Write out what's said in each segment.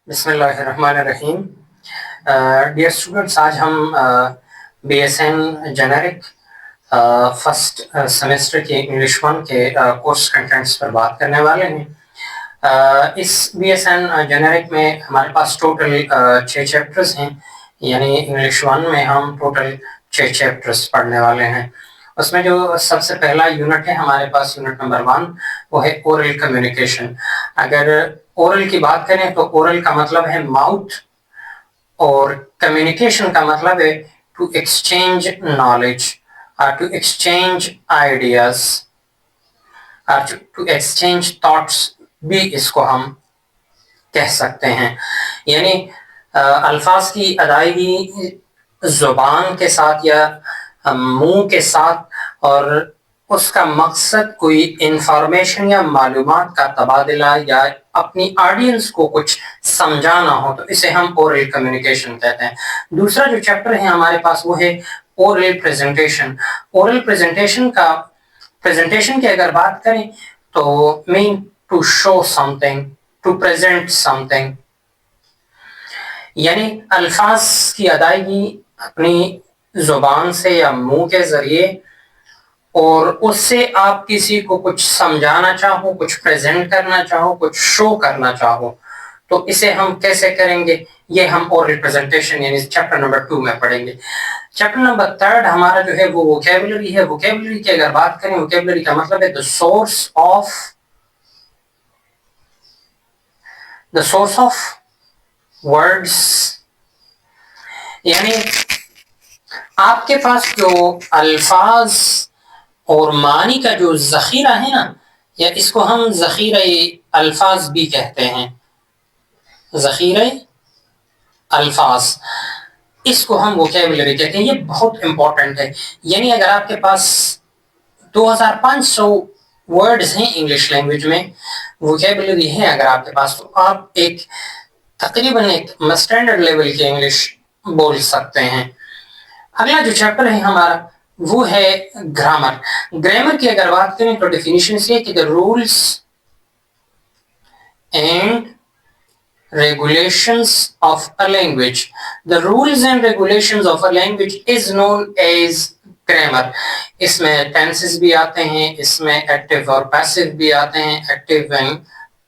بسم اللہ الرحمن الرحیم. ڈیئر اسٹوڈنٹس، آج ہم B S N generic first semester کے انگلش ون کے کورس کنٹینٹس پر بات کرنے والے ہیں. اس بی ایس این جنرک میں ہمارے پاس ٹوٹل 6 چیپٹرز ہیں، یعنی انگلش ون میں ہم ٹوٹل 6 چیپٹرز پڑھنے والے ہیں. اس میں جو سب سے پہلا یونٹ ہے ہمارے پاس، یونٹ نمبر 1، وہ ہے اورل کمیونیکیشن. اگر اورل کی بات کریں تو اورل کا مطلب ہے ماؤتھ، اور کمیونیکیشن کا مطلب ہے to exchange knowledge, to exchange ideas, to exchange thoughts بھی اس کو ہم کہہ سکتے ہیں. یعنی الفاظ کی ادائیگی زبان کے ساتھ یا منہ کے ساتھ، اور اس کا مقصد کوئی انفارمیشن یا معلومات کا تبادلہ یا اپنی آڈینس کو کچھ سمجھانا ہو، تو اسے ہم اورل کمیونیکیشن کہتے ہیں. دوسرا جو چیپٹر ہے ہمارے پاس وہ ہے اورل پریزنٹیشن. اورل پریزنٹیشن کی اگر بات کریں تو mean to show something, to present something, یعنی الفاظ کی ادائیگی اپنی زبان سے یا منہ کے ذریعے، اور اس سے آپ کسی کو کچھ سمجھانا چاہو، کچھ پریزنٹ کرنا چاہو، کچھ شو کرنا چاہو، تو اسے ہم کیسے کریں گے؟ یہ ہم اورل پریزنٹیشن یعنی چیپٹر نمبر 2 میں پڑھیں گے. چیپٹر نمبر 3 ہمارا جو ہے وہ ووکیبلری ہے. ووکیبلری کی اگر بات کریں، ووکیبلری کا مطلب ہے the source of words، یعنی آپ کے پاس جو الفاظ اور معنی کا جو ذخیرہ ہے نا، یا اس کو ہم ذخیرہ الفاظ بھی کہتے ہیں، ذخیرہ الفاظ، اس کو ہم ووکیبلری کہتے ہیں. یہ بہت امپورٹنٹ ہے. یعنی اگر آپ کے پاس 2500 ورڈز ہیں انگلش لینگویج میں، ووکیبلری ہے اگر آپ کے پاس، تو آپ تقریباً ایک اسٹینڈرڈ لیول کی انگلش بول سکتے ہیں. اگلا جو چیپٹر ہے ہمارا وہ ہے گرامر. گرامر کی اگر بات کریں تو ڈیفینیشن یہ ہے کہ the rules and regulations of a language. The rules and regulations of a language is known as grammar. اس میں tenses بھی آتے ہیں، اس میں active اور passive بھی آتے ہیں، active and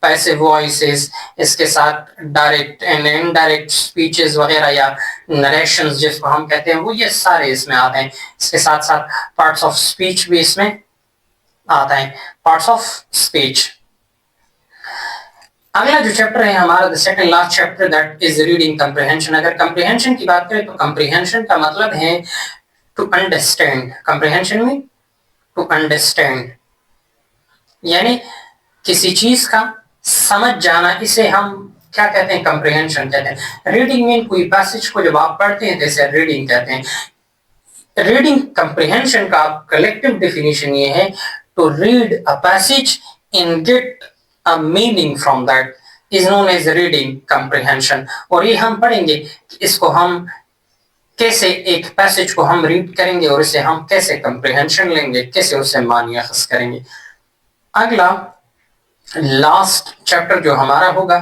passive voices، اس کے ساتھ direct and indirect speeches وغیرہ یا narrations جس کو ہم کہتے ہیں، وہ یہ سارے اس میں آتے ہیں. اس کے ساتھ ساتھ parts of speech بھی اس میں آتا ہے، parts of speech. اگلا جو چیپٹر ہے ہمارا the second last chapter that is reading comprehension. اگر comprehension کی بات کریں تو comprehension کا مطلب ہے to understand. comprehension میں to understand، یعنی کسی چیز کا سمجھ جانا، اسے ہم کیا کہتے ہیں؟ comprehension کہتے ہیں. ریڈنگ میں کوئی پیسج کو جب آپ پڑھتے ہیں تو اسے ریڈنگ کہتے ہیں. ریڈنگ comprehension کا کلیکٹیو ڈیفینیشن یہ ہے to read a passage and get a meaning from that is known as reading comprehension. اور یہ ہم پڑھیں گے کہ اس کو ہم کیسے ایک پیسج کو ہم ریڈ کریں گے اور اسے ہم کیسے comprehension لیں گے، کیسے اسے معنی اخذ کریں گے. اگلا لاسٹ چیپٹر جو ہمارا ہوگا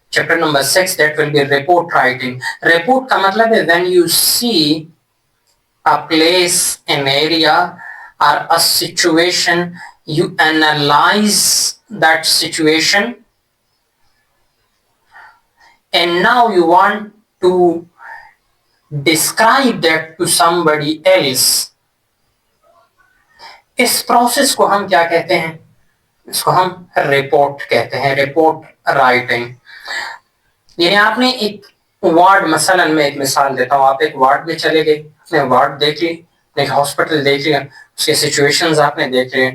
chapter number 6، that will be report writing. Report کا مطلب ہے when you see a place, an area or a situation, you analyze that situation and now you want to describe that to somebody else. اس process کو ہم کیا کہتے ہیں؟ اس کو ہم رپورٹ کہتے ہیں، رپورٹ رائٹنگ. یعنی آپ نے ایک وارڈ، مثلا میں ایک مثال دیتا ہوں، آپ ایک وارڈ میں چلے گئے، اپنے وارڈ دیکھ لی، ایک ہاسپٹل دیکھ لیا، اس کے سچویشنز آپ نے دیکھ لیے،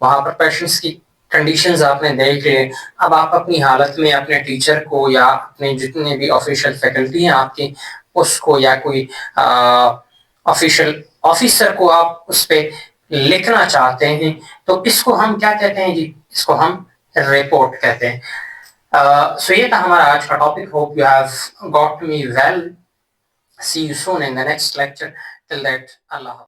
وہاں پر پیشنٹس کی کنڈیشنز آپ نے دیکھ لیے. اب آپ اپنی حالت میں اپنے ٹیچر کو یا اپنے جتنے بھی آفیشیل فیکلٹی ہیں آپ کی، اس کو یا کوئی آفیشیل آفیسر کو آپ اس پہ لکھنا چاہتے ہیں، تو اس کو ہم کیا کہتے ہیں جی؟ اس کو ہم رپورٹ کہتے ہیں. سو یہ تھا ہمارا آج کا topic. Hope you have got me well. See you soon in the next lecture. Till that, Allah.